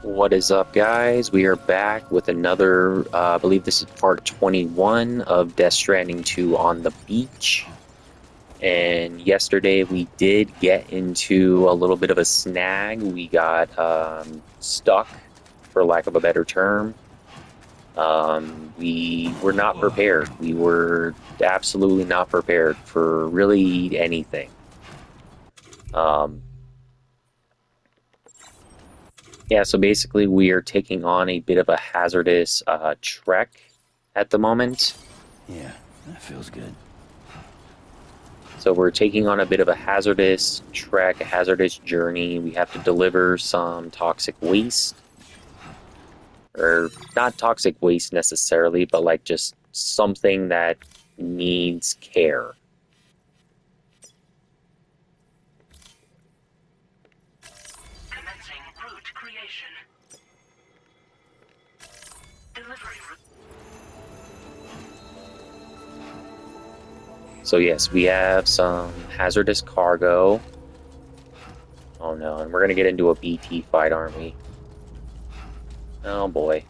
What is up, guys? We are back with another, I believe this is part 21 of Death Stranding 2 on the beach. And yesterday we did get into a little bit of a snag. We got stuck, for lack of a better term. We were not prepared. We were absolutely not prepared for really anything. Um, Yeah, so basically we are taking on a bit of a hazardous trek at the moment. Yeah, that feels good. So we're taking on a bit of a hazardous trek, a hazardous journey. We have to deliver some toxic waste, or not toxic waste necessarily, but like just something that needs care. Commencing route creation. Delivery route. So yes, we have some hazardous cargo. Oh no, and we're gonna get into a BT fight, aren't we? Oh boy.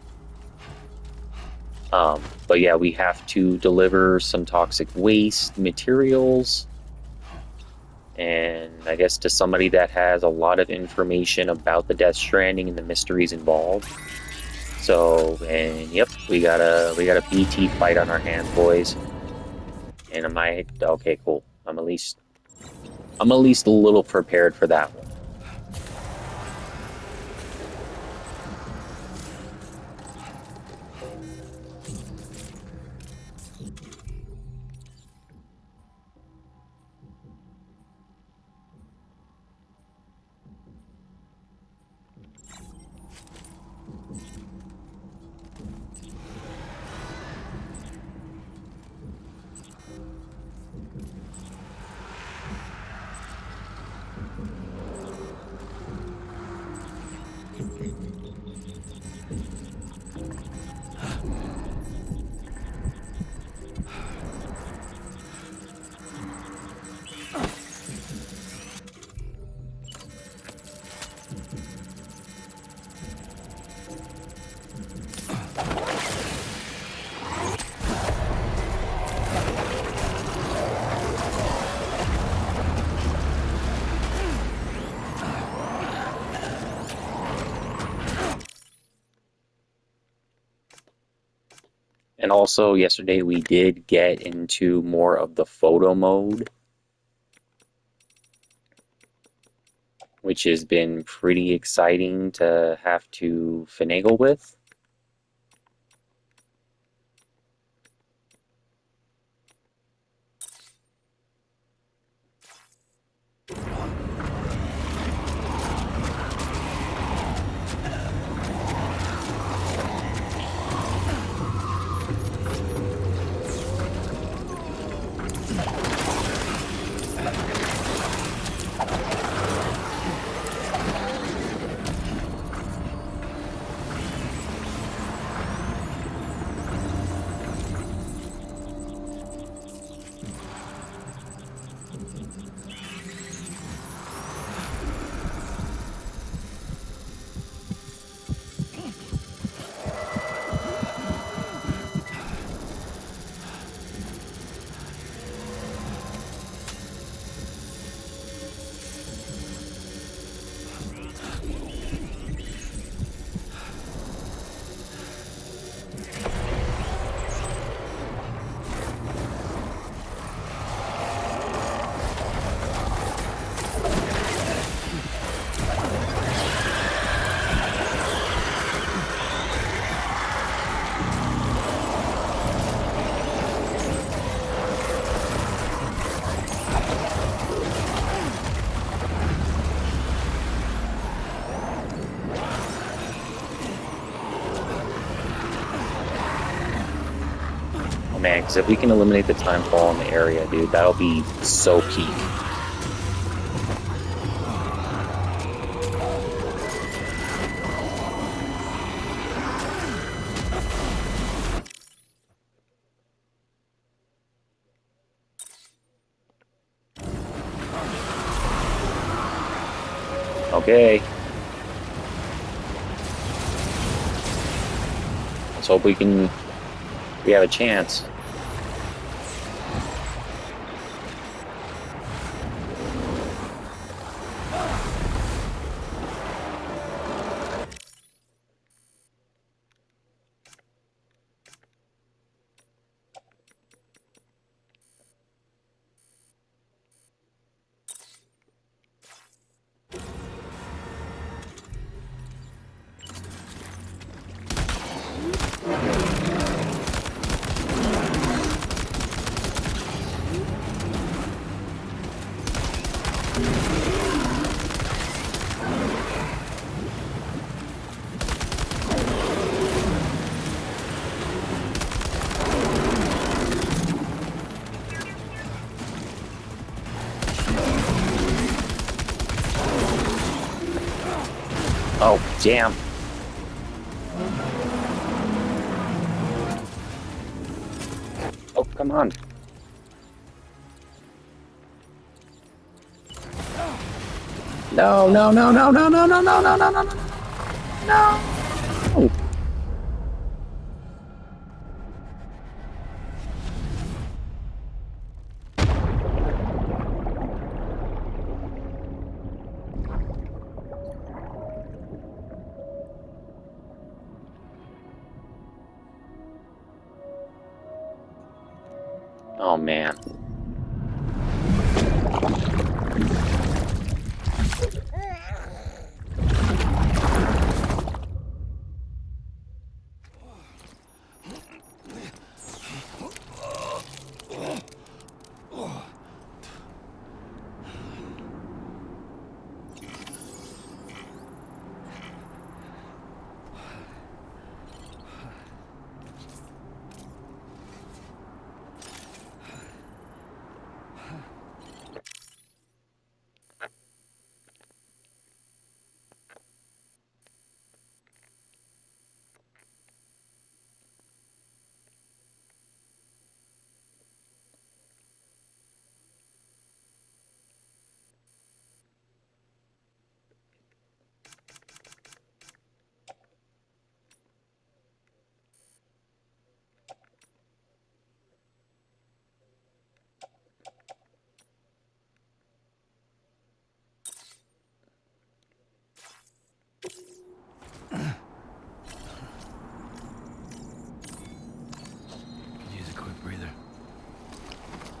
But yeah, we have to deliver some toxic waste materials, and I guess to somebody that has a lot of information about the Death Stranding and the mysteries involved. So, and yep, we got a BT fight on our hands, boys. And am I okay? Cool. I'm at least a little prepared for that one. And also, yesterday we did get into more of the photo mode, which has been pretty exciting to have to finagle with. Oh man, because if we can eliminate the time fall in the area, dude, that'll be so peak. Okay. hope we have a chance. Oh, damn. Oh, come on. No, no, no, no, no, no, no, no, no, no, no, no, no. Oh, man. Use a quick breather.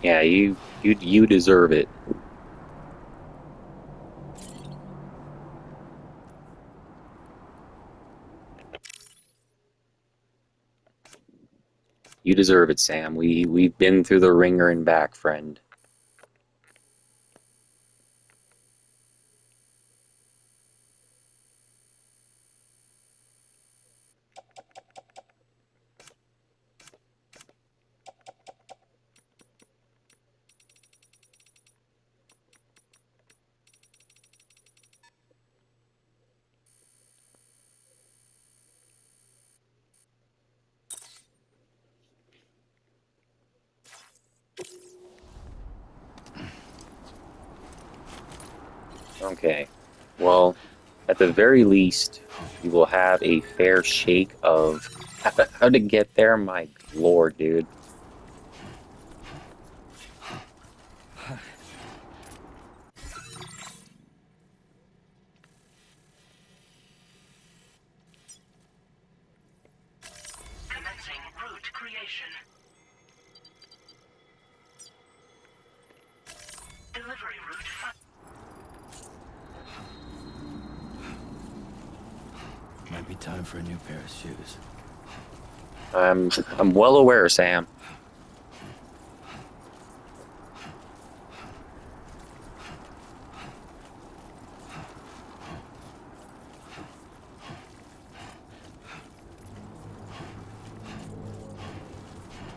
Yeah, you deserve it. You deserve it, Sam. We've been through the ringer and back, friend. Okay. Well, at the very least, we will have a fair shake of how to get there. My lord, dude. Commencing route creation. Delivery route. Might be time for a new pair of shoes. I'm well aware, Sam.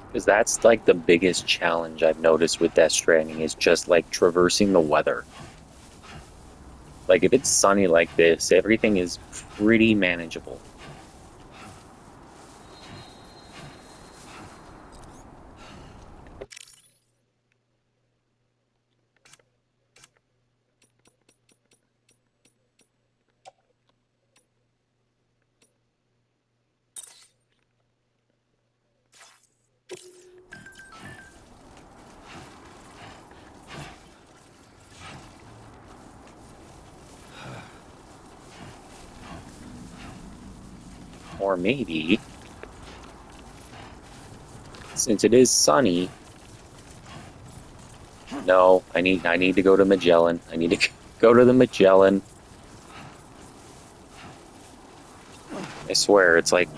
Because that's like the biggest challenge I've noticed with Death Stranding is just like traversing the weather. Like if it's sunny like this, everything is pretty manageable. Or maybe, since it is sunny, no, I need to go to Magellan. I need to go to the Magellan. I swear, it's like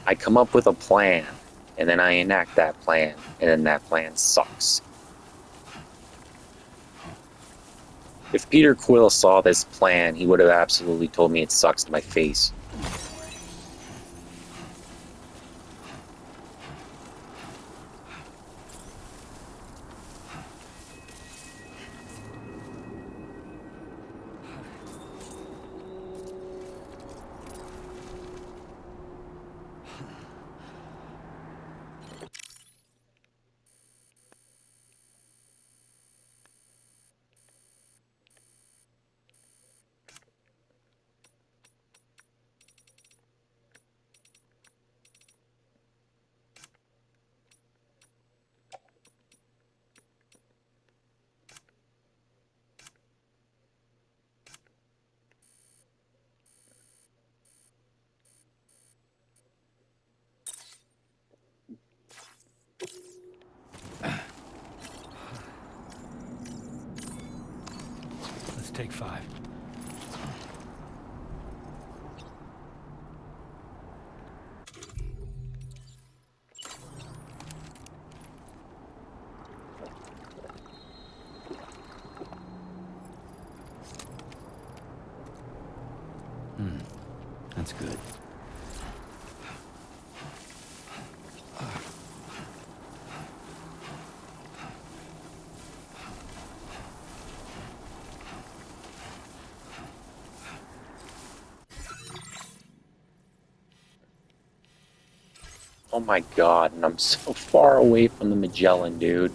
I come up with a plan, and then I enact that plan, and then that plan sucks. If Peter Quill saw this plan, he would have absolutely told me it sucks to my face. Let's take 5. That's good. Oh my god, and I'm so far away from the Magellan, dude.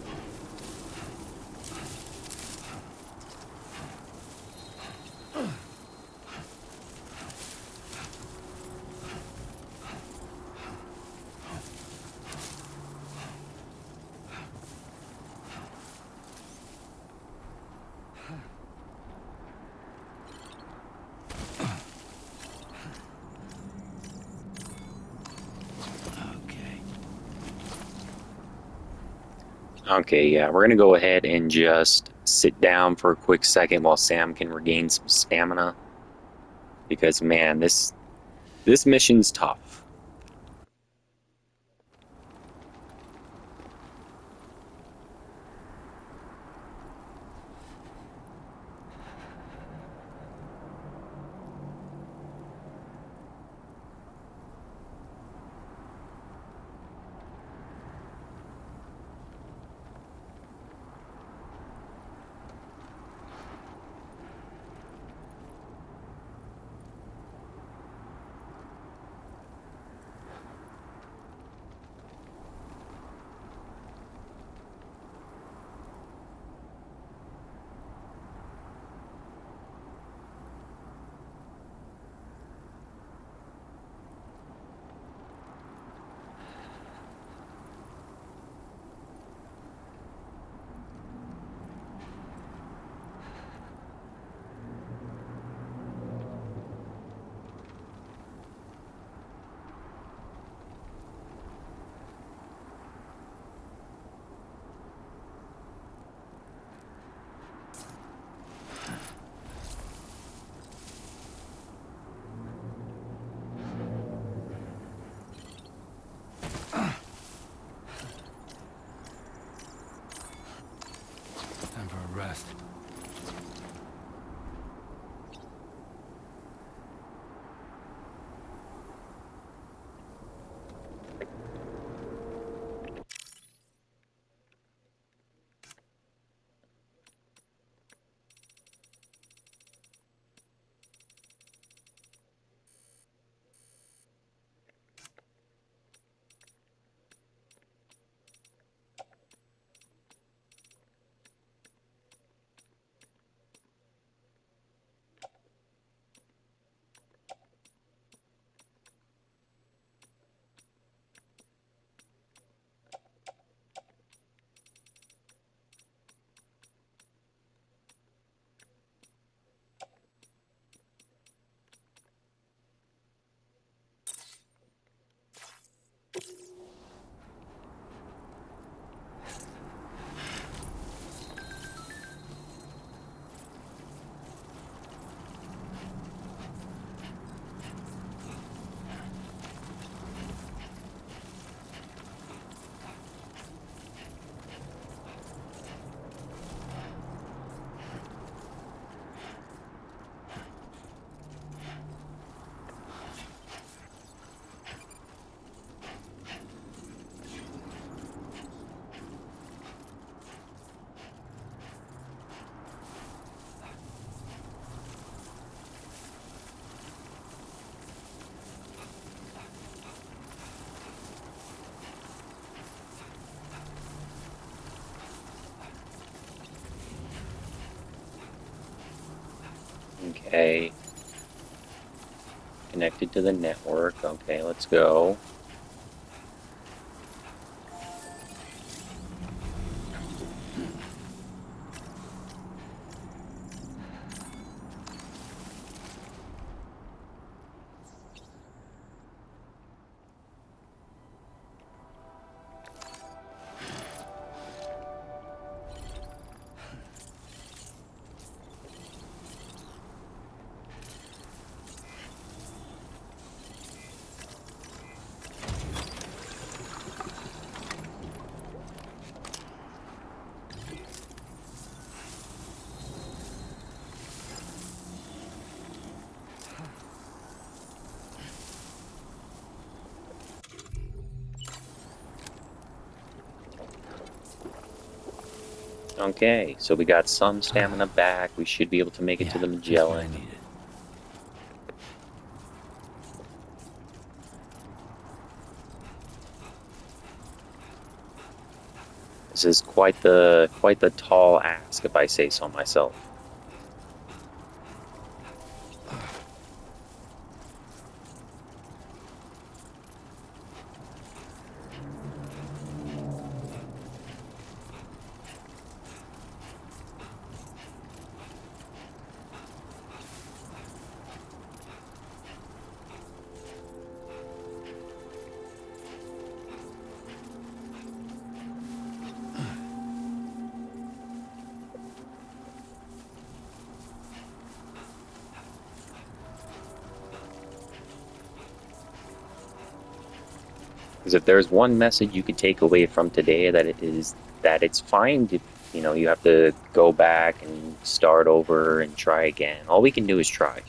Okay. Okay, yeah, we're gonna go ahead and just sit down for a quick second while Sam can regain some stamina. Because man, this mission's tough. Okay. Connected to the network. Okay, let's go. Okay, so we got some stamina back. We should be able to make it to the Just what I Magellan. needed. This is quite the tall ask, if I say so myself. Because if there's one message you could take away from today, that it is that it's fine to, you have to go back and start over and try again. All we can do is try.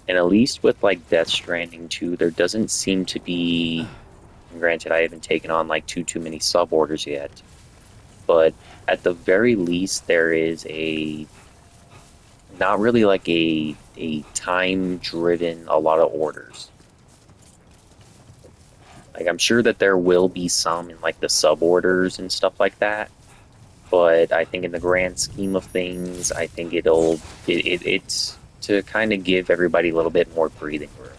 And at least with like Death Stranding 2, there doesn't seem to be, granted I haven't taken on like too many sub orders yet, but at the very least there is a not really like a time driven a lot of orders. Like I'm sure that there will be some in like the sub orders and stuff like that, but I think in the grand scheme of things, I think it's to kind of give everybody a little bit more breathing room.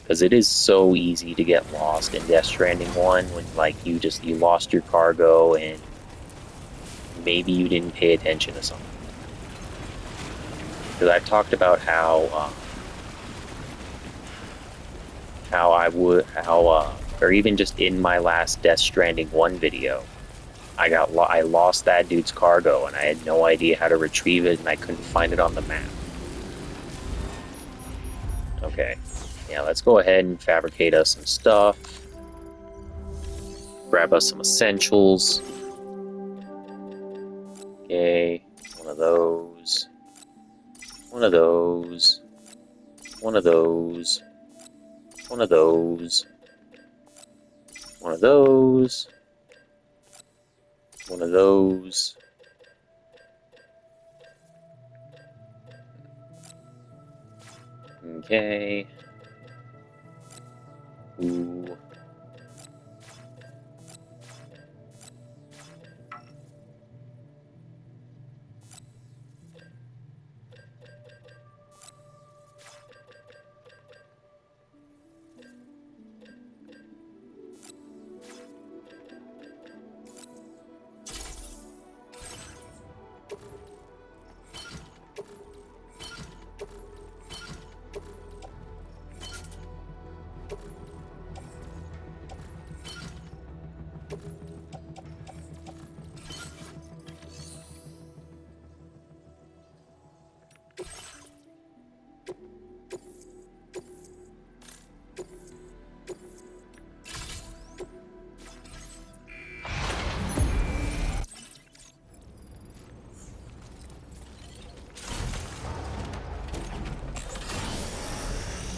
Because it is so easy to get lost in Death Stranding 1 when like you lost your cargo and maybe you didn't pay attention to something. Because I've talked about or even just in my last Death Stranding 1 video, I lost that dude's cargo and I had no idea how to retrieve it and I couldn't find it on the map. Okay, yeah, let's go ahead and fabricate us some stuff. Grab us some essentials. Okay, one of those. One of those. One of those. One of those. One of those. One of those. Okay. Ooh.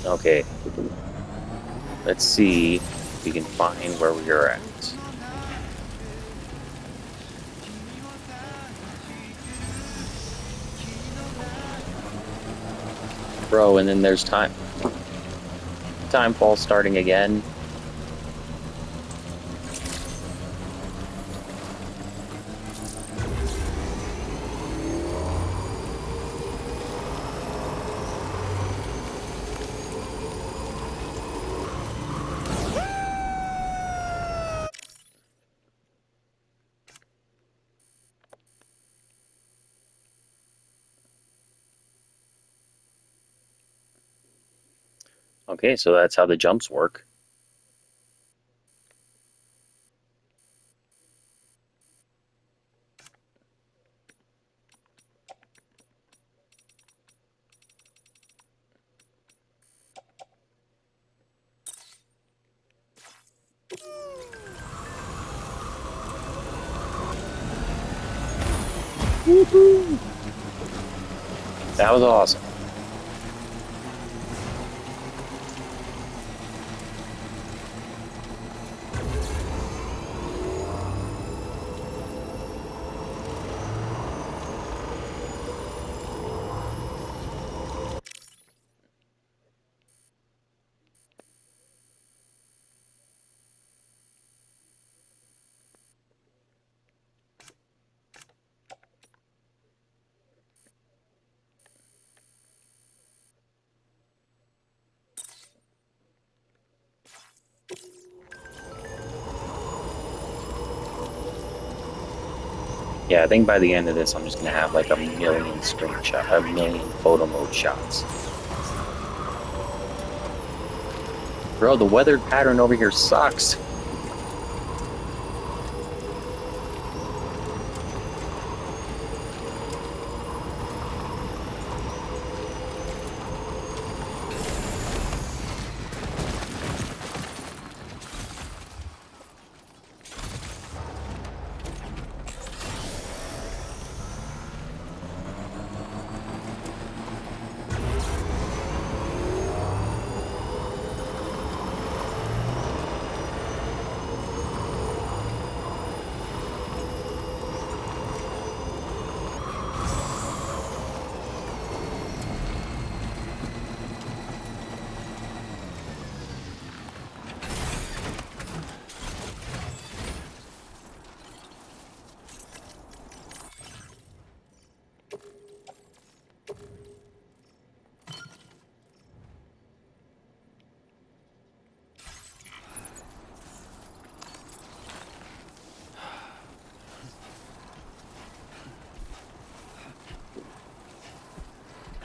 Okay. Let's see if we can find where we are at. Bro, and then there's Timefall starting again. Okay, so that's how the jumps work. That was awesome. Yeah, I think by the end of this, I'm just gonna have like a million screenshot, a million photo mode shots. Bro, the weather pattern over here sucks.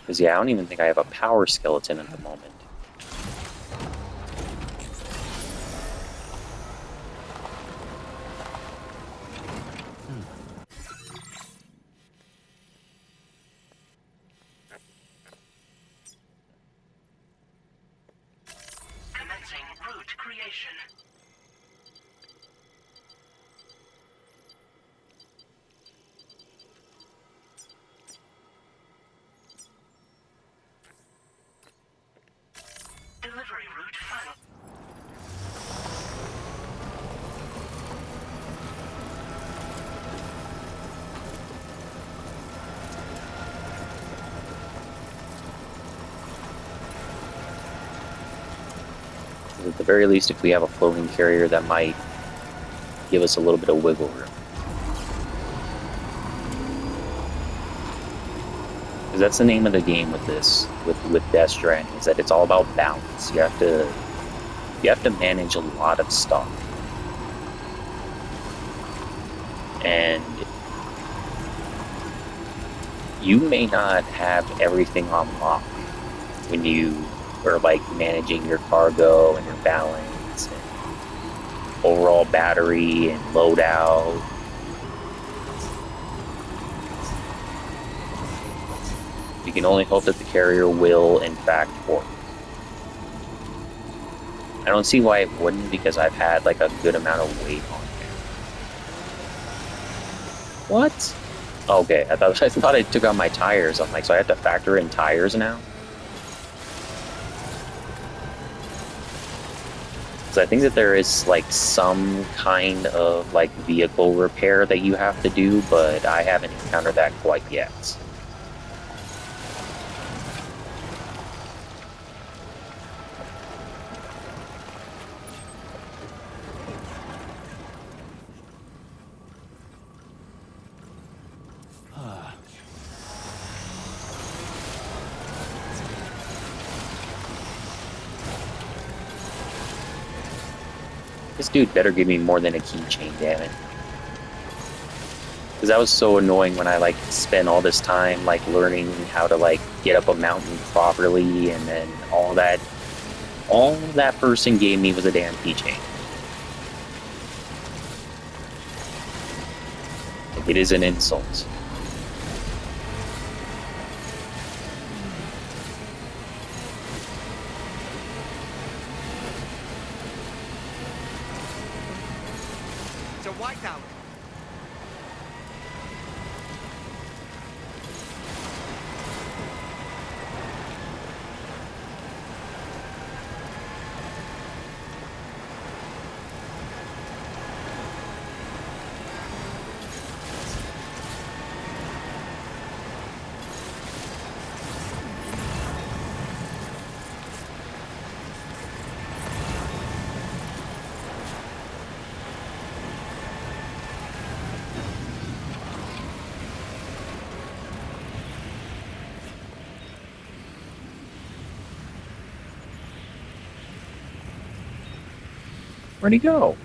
Because, yeah, I don't even think I have a power skeleton at the moment. Commencing route creation. Delivery route final. At the very least, if we have a floating carrier, that might give us a little bit of wiggle room. Because that's the name of the game with this, with Death Stranding, is that it's all about balance. You have to manage a lot of stuff, and you may not have everything on lock when you are like managing your cargo and your balance and overall battery and loadout. You can only hope that the carrier will, in fact, work. I don't see why it wouldn't, because I've had like a good amount of weight on there. What? Okay, I thought I took out my tires. I'm like, so I have to factor in tires now? Because I think that there is like some kind of like vehicle repair that you have to do, but I haven't encountered that quite yet. This dude better give me more than a keychain, damn it. Because that was so annoying when I like spent all this time like learning how to like get up a mountain properly and then all that All that person gave me was a damn keychain. Like, it is an insult. It's a whiteout. Where'd he go?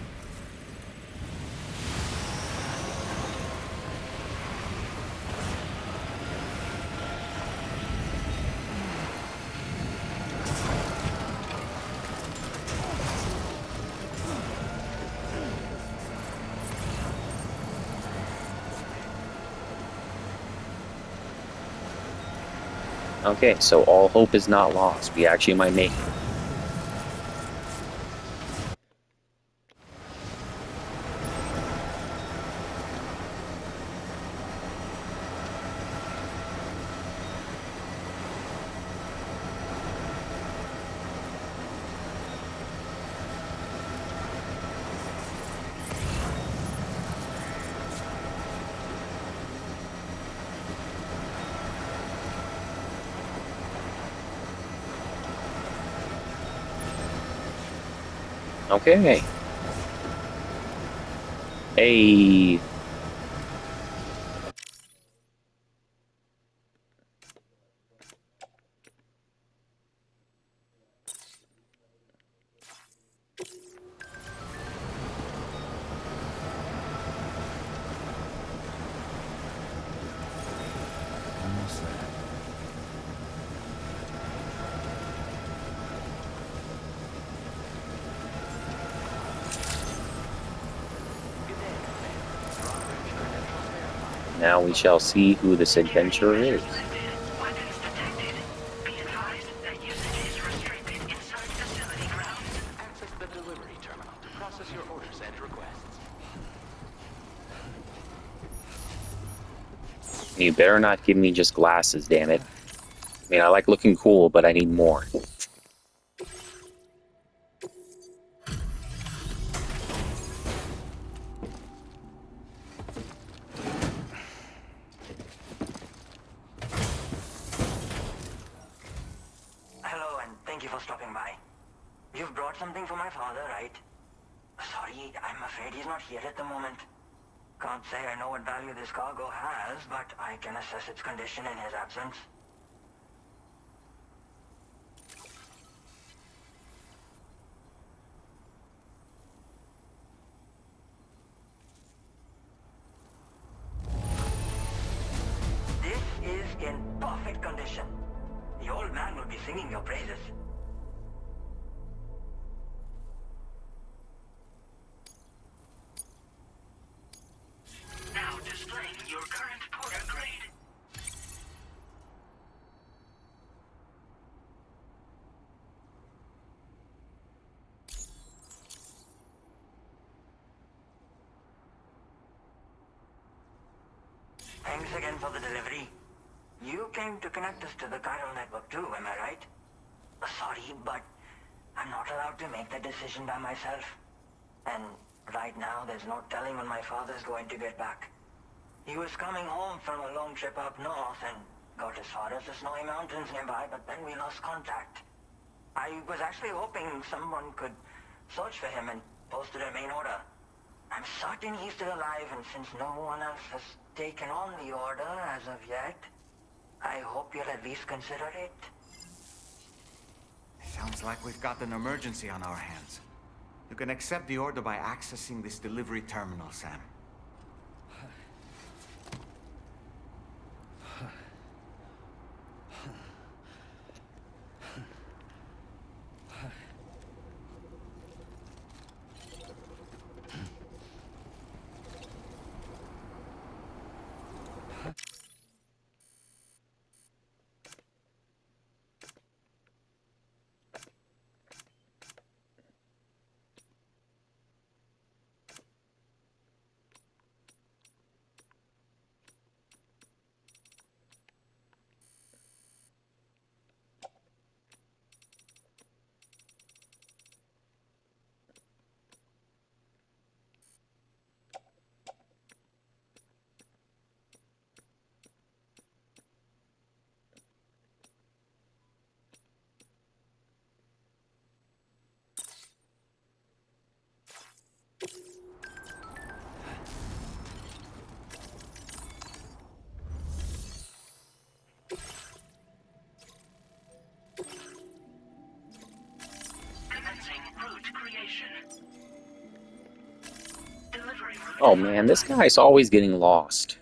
Okay, so all hope is not lost. We actually might make it. Okay. Hey. Almost there. Now we shall see who this adventurer is. Weapons detected. Be advised that usage is restricted inside facility grounds. Access the delivery terminal to process your orders and requests. You better not give me just glasses, damn it. I mean, I like looking cool, but I need more. Hello, and thank you for stopping by. You've brought something for my father, right? Sorry, I'm afraid he's not here at the moment. Can't say I know what value this cargo has, but I can assess its condition in his absence. This is in perfect condition. The old man will be singing your praises. Now displaying your current porter grade. Thanks again for the delivery. You came to connect us to the chiral network too, am I right? Sorry, but I'm not allowed to make that decision by myself. And right now, there's no telling when my father's going to get back. He was coming home from a long trip up north and got as far as the snowy mountains nearby, but then we lost contact. I was actually hoping someone could search for him and post a main order. I'm certain he's still alive, and since no one else has taken on the order as of yet, I hope you'll at least consider it. Sounds like we've got an emergency on our hands. You can accept the order by accessing this delivery terminal, Sam. Oh man, this guy's always getting lost.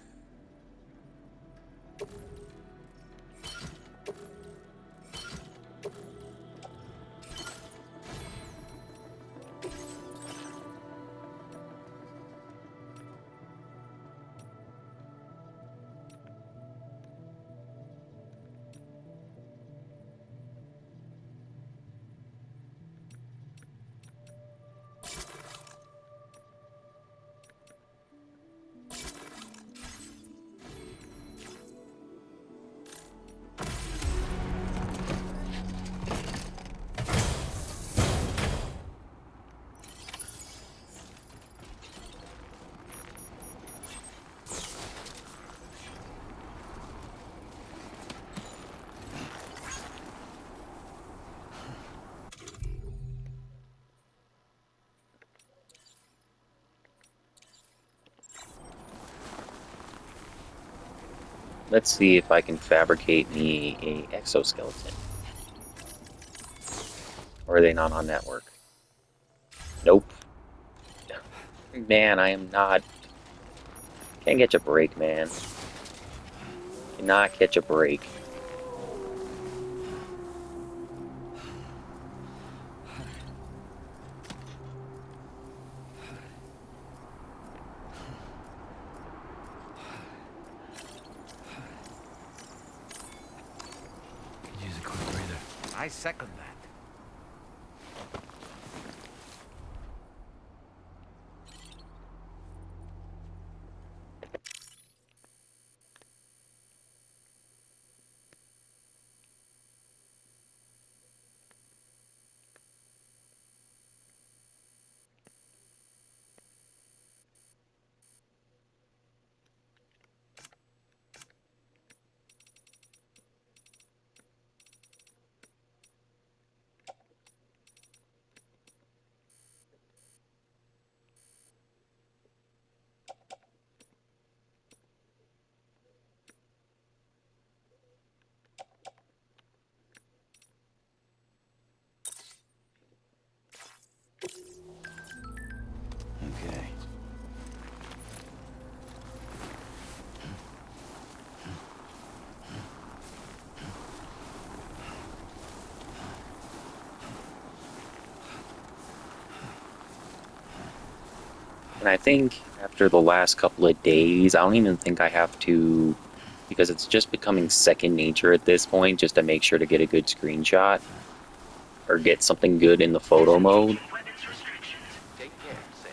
Let's see if I can fabricate me a exoskeleton. Or are they not on network? Nope. Man, I am not. Can't catch a break, man. Cannot catch a break. Could use a quick breather. I second that. Okay. And I think after the last couple of days, I don't even think I have to, because it's just becoming second nature at this point, just to make sure to get a good screenshot or get something good in the photo mode. Weapons restrictions. Take care, Sam.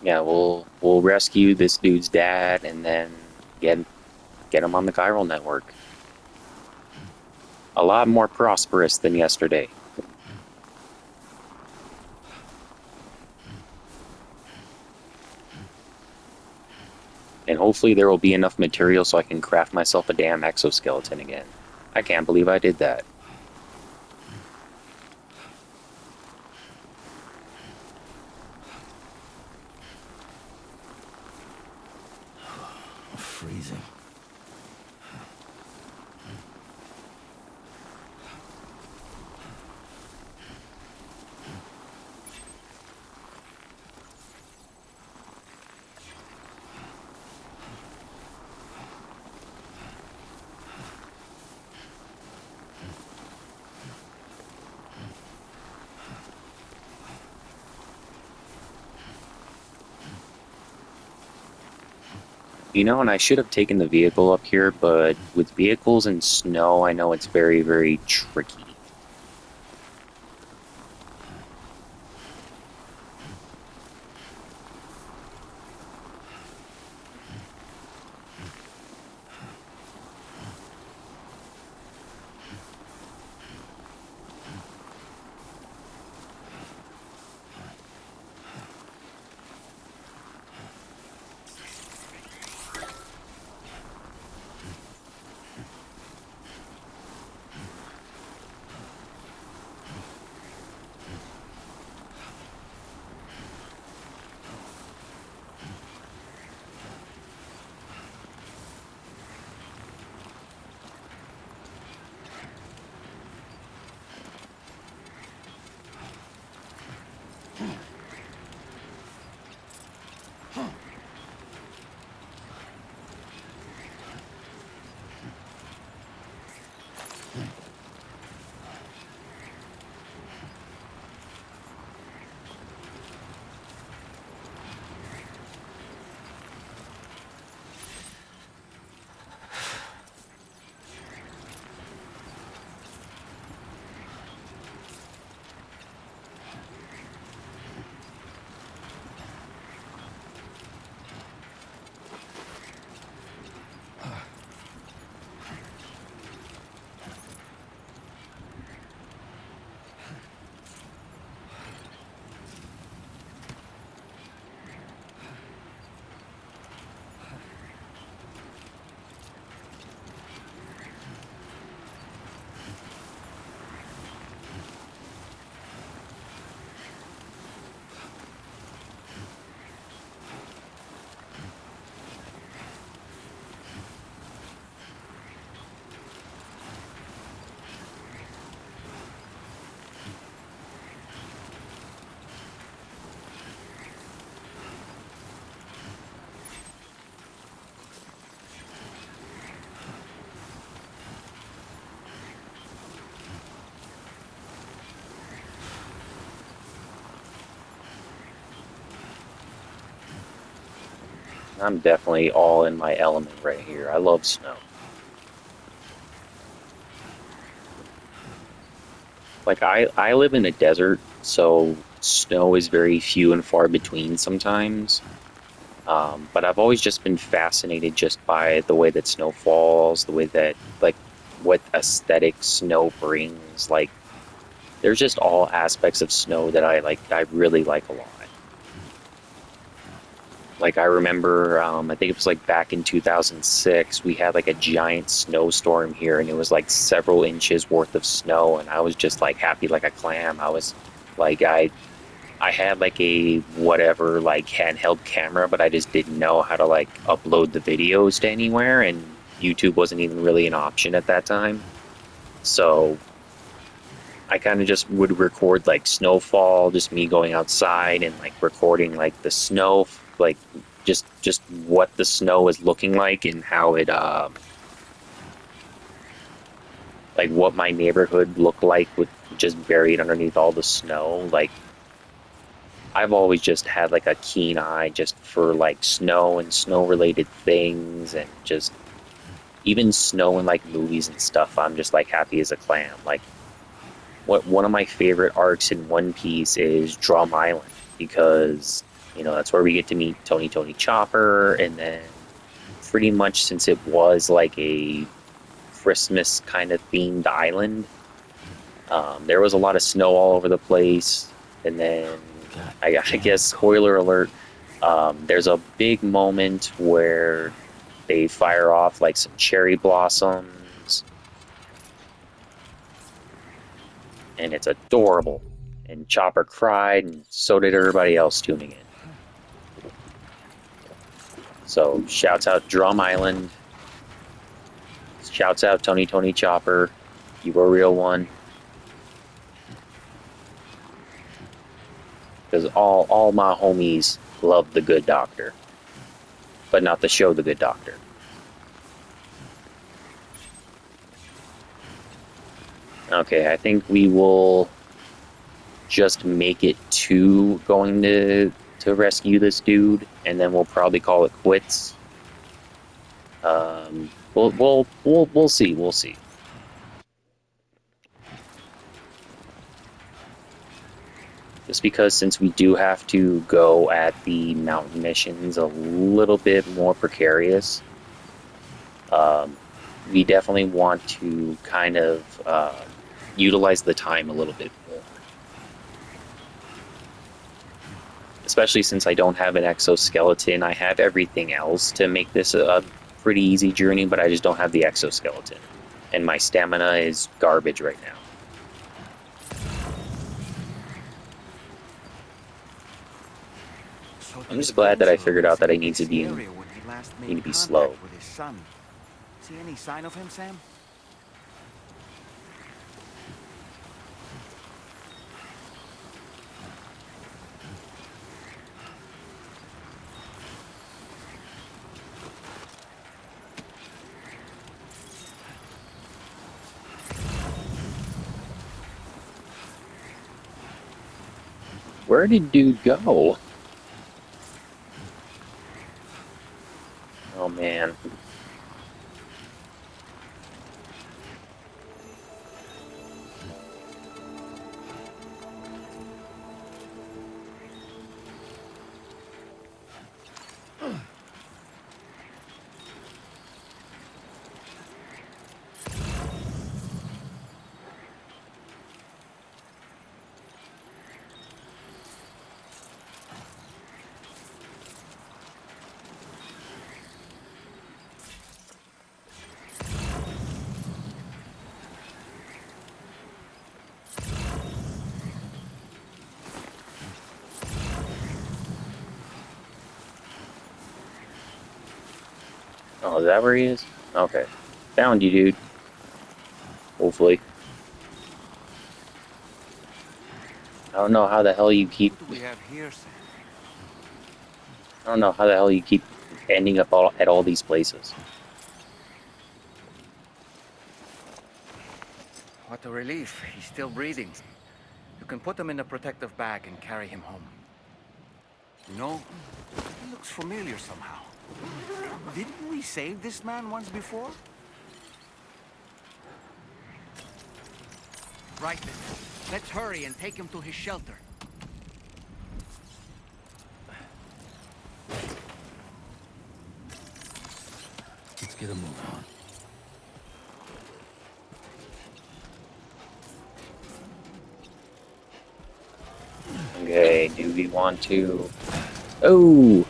Yeah, we'll rescue this dude's dad and then get him on the chiral network. A lot more prosperous than yesterday. And hopefully there will be enough material so I can craft myself a damn exoskeleton again. I can't believe I did that. Freezing. You know, and I should have taken the vehicle up here, but with vehicles and snow, I know it's very, very tricky. I'm definitely all in my element right here. I love snow. Like I live in a desert, so snow is very few and far between sometimes. But I've always just been fascinated just by the way that snow falls, the way that like what aesthetic snow brings. Like there's just all aspects of snow that I really like a lot. Like I remember, I think it was like back in 2006, we had like a giant snowstorm here, and it was like several inches worth of snow, and I was just like happy like a clam. I was like, I had like a whatever like handheld camera, but I just didn't know how to like upload the videos to anywhere, and YouTube wasn't even really an option at that time. So I kind of just would record like snowfall, just me going outside and like recording like the snow, like just what the snow is looking like and how it like what my neighborhood looked like with just buried underneath all the snow. Like I've always just had like a keen eye just for like snow and snow related things and just even snow in like movies and stuff. I'm just like happy as a clam. Like what one of my favorite arcs in One Piece is Drum Island because that's where we get to meet Tony Chopper, and then pretty much since it was like a Christmas kind of themed island, there was a lot of snow all over the place, and then I guess spoiler alert, there's a big moment where they fire off like some cherry blossoms and it's adorable. And Chopper cried, and so did everybody else tuning in. So, shouts out Drum Island. Shouts out Tony Chopper. You were a real one. Because all my homies love The Good Doctor, but not the show The Good Doctor. Okay, I think we will just make it to going to rescue this dude, and then we'll probably call it quits. We'll see. We'll see. Just because since we do have to go at the mountain missions a little bit more precarious, um, we definitely want to kind of utilize the time a little bit more. Especially since I don't have an exoskeleton, I have everything else to make this a pretty easy journey, but I just don't have the exoskeleton. And my stamina is garbage right now. So I'm the just glad that I adventurer figured out was that I in need to this be area when he last need made to be contact slow. with his son. See any sign of him, Sam? Where did dude go? Oh man. Oh, is that where he is? Okay. Found you, dude. Hopefully. I don't know how the hell you keep... What do we have here, Sam? I don't know how the hell you keep ending up at all these places. What a relief. He's still breathing. You can put him in a protective bag and carry him home. You know, he looks familiar somehow. Didn't we save this man once before? Right then. Let's hurry and take him to his shelter. Let's get a move on. Okay, do we want to... Oh!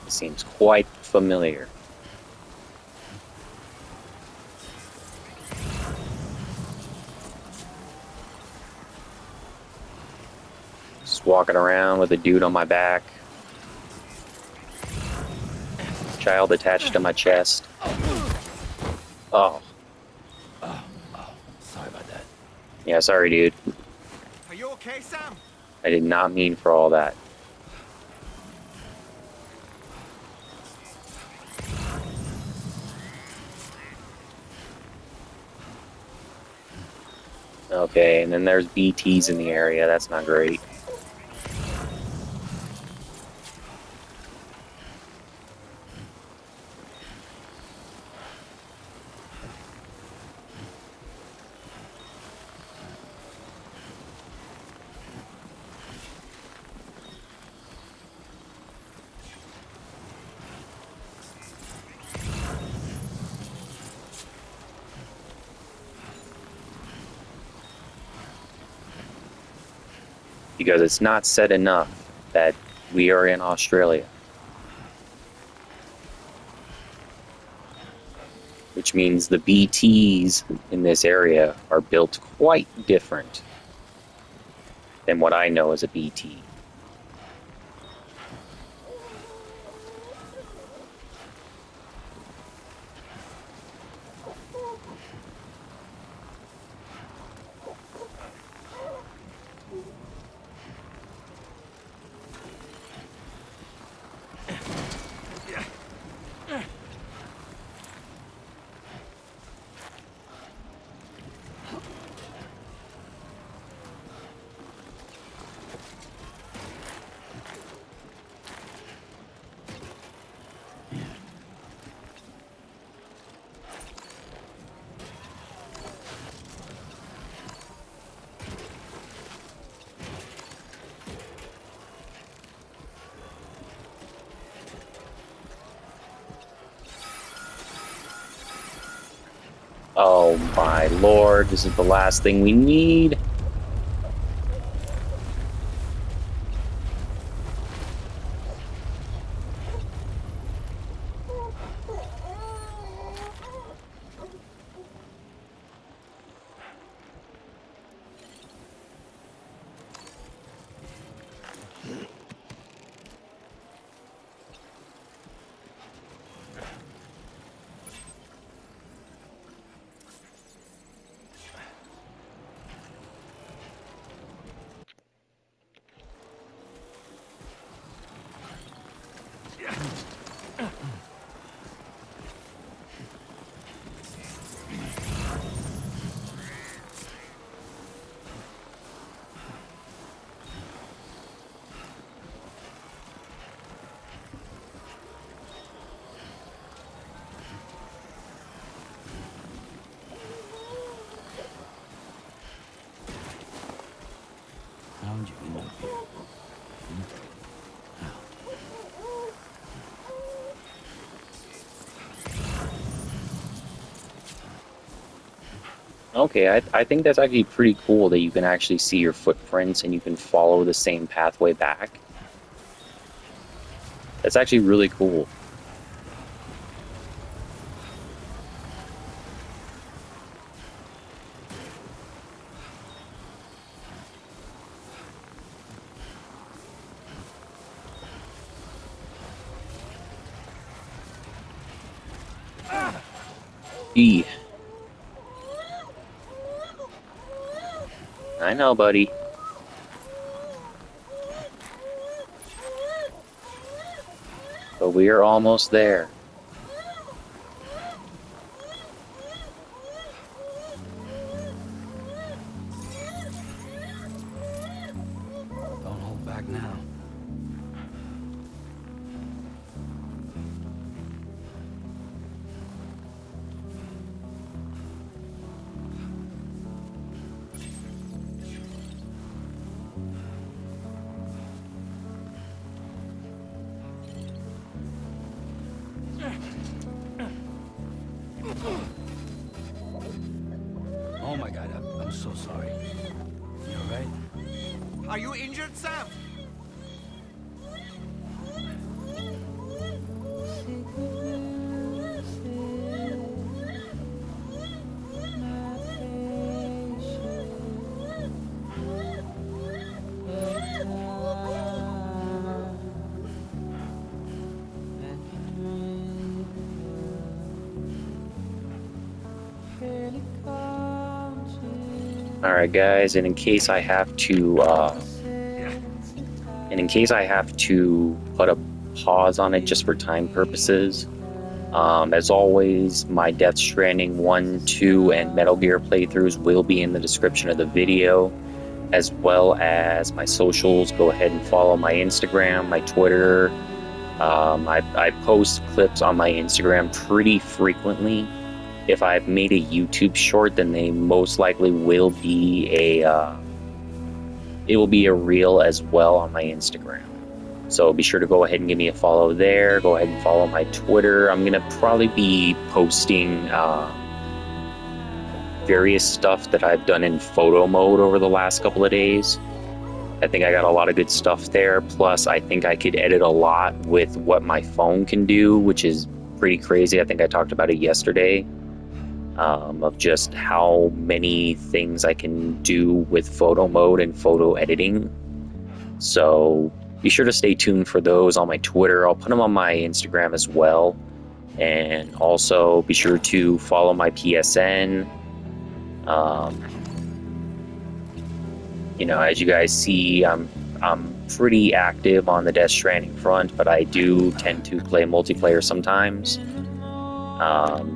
Seems quite familiar. Just walking around with a dude on my back. Child attached to my chest. Oh. Sorry about that. Yeah, sorry, dude. Are you okay, Sam? I did not mean for all that. Okay, and then there's BTs in the area. That's not great. Because it's not said enough that we are in Australia. Which means the BTs in this area are built quite different than what I know as a BT. Oh my lord, this is the last thing we need. Found you in the vehicle. Okay, I think that's actually pretty cool that you can actually see your footprints and you can follow the same pathway back. That's actually really cool. E. I know, buddy. But we are almost there. Don't hold back now. Oh my god, I'm so sorry. You alright? Are you injured, Sam? Alright, guys, and in case I have to, put a pause on it just for time purposes, as always, my Death Stranding 1, 2, and Metal Gear playthroughs will be in the description of the video, as well as my socials. Go ahead and follow my Instagram, my Twitter. I post clips on my Instagram pretty frequently. If I've made a YouTube short, then they most likely will be it will be a reel as well on my Instagram. So be sure to go ahead and give me a follow there. Go ahead and follow my Twitter. I'm gonna probably be posting various stuff that I've done in photo mode over the last couple of days. I think I got a lot of good stuff there. Plus, I think I could edit a lot with what my phone can do, which is pretty crazy. I think I talked about it yesterday. Of just how many things I can do with photo mode and photo editing. So be sure to stay tuned for those on my Twitter. I'll put them on my Instagram as well. And also be sure to follow my PSN. You know, as you guys see, I'm pretty active on the Death Stranding front, but I do tend to play multiplayer sometimes.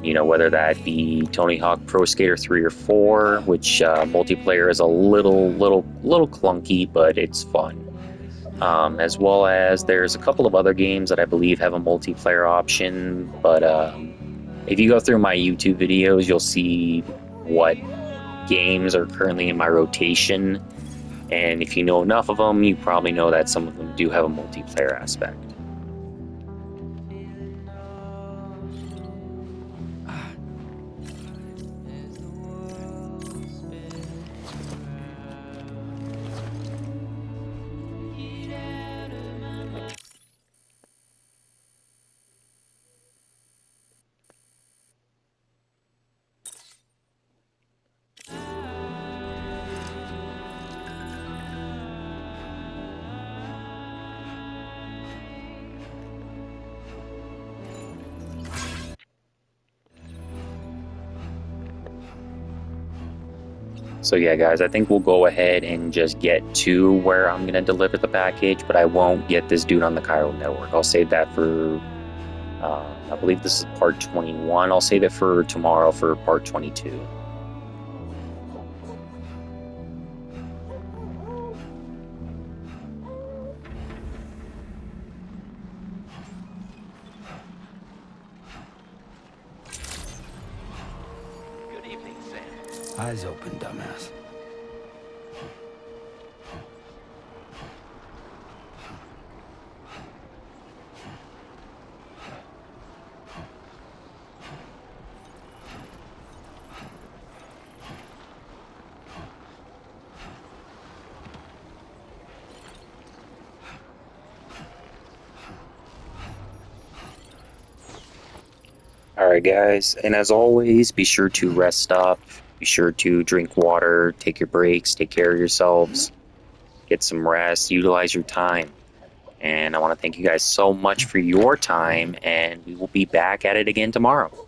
You know, whether that be Tony Hawk Pro Skater 3 or 4, which multiplayer is a little clunky, but it's fun. As well as there's a couple of other games that I believe have a multiplayer option, but if you go through my YouTube videos, you'll see what games are currently in my rotation, and if you know enough of them, you probably know that some of them do have a multiplayer aspect. So yeah, guys, I think we'll go ahead and just get to where I'm gonna deliver the package, but I won't get this dude on the chiral network. I'll save that for, I believe this is part 21. I'll save it for tomorrow for part 22. Good evening, Sam. Eyes open, dumbass. Alright, guys, and as always, be sure to rest up, be sure to drink water, take your breaks, take care of yourselves, get some rest, utilize your time. And I want to thank you guys so much for your time, and we will be back at it again tomorrow.